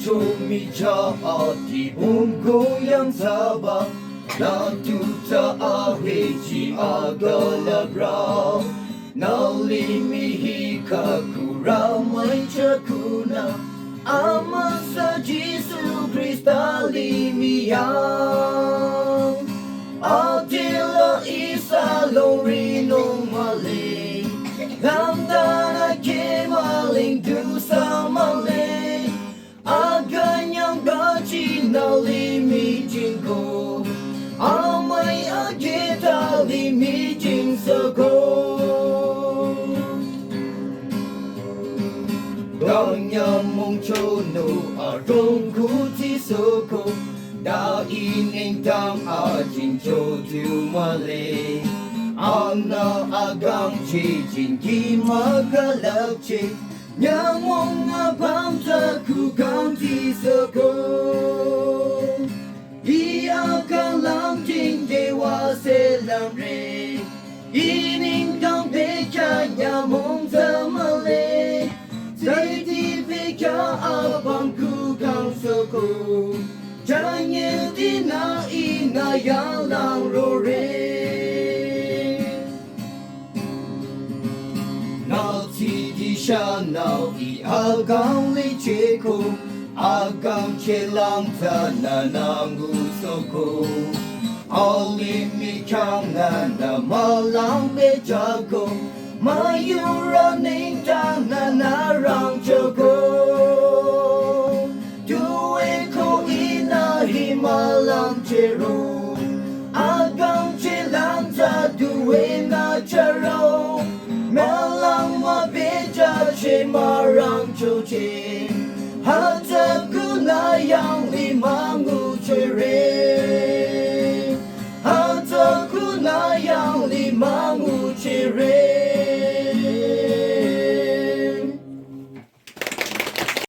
cho mi cha ati bungo yang saba na tu ta a he chi agala bra na li mi hi ka kura mai cha kuna amasa Jesu Christa li mi yang atila isa lorino male Gandana kemaling du samale aganyang gachi na limi jingko amay agita limi jingsako Ganyang mong chono arong kuti soko da ining tam ajing chotu male Ana agang chijin ki magalakche Nyang mong abang taku ganti soko Iya kang lang ting dewa selam re Ining kang peka nyamong tamale Zai di peka abang ku kang soko Jangan di na ina yang lang rore Siya now iagang leche ko Agang chelang na ng gusto ko Alimikang na malang beja ko Mayuraning na narang ko Tuwe ko inahimalang chero Agang chelang duwe na charo Melang mabeja che marang choche Hata kuna yang mühngucheh Hata kuna yang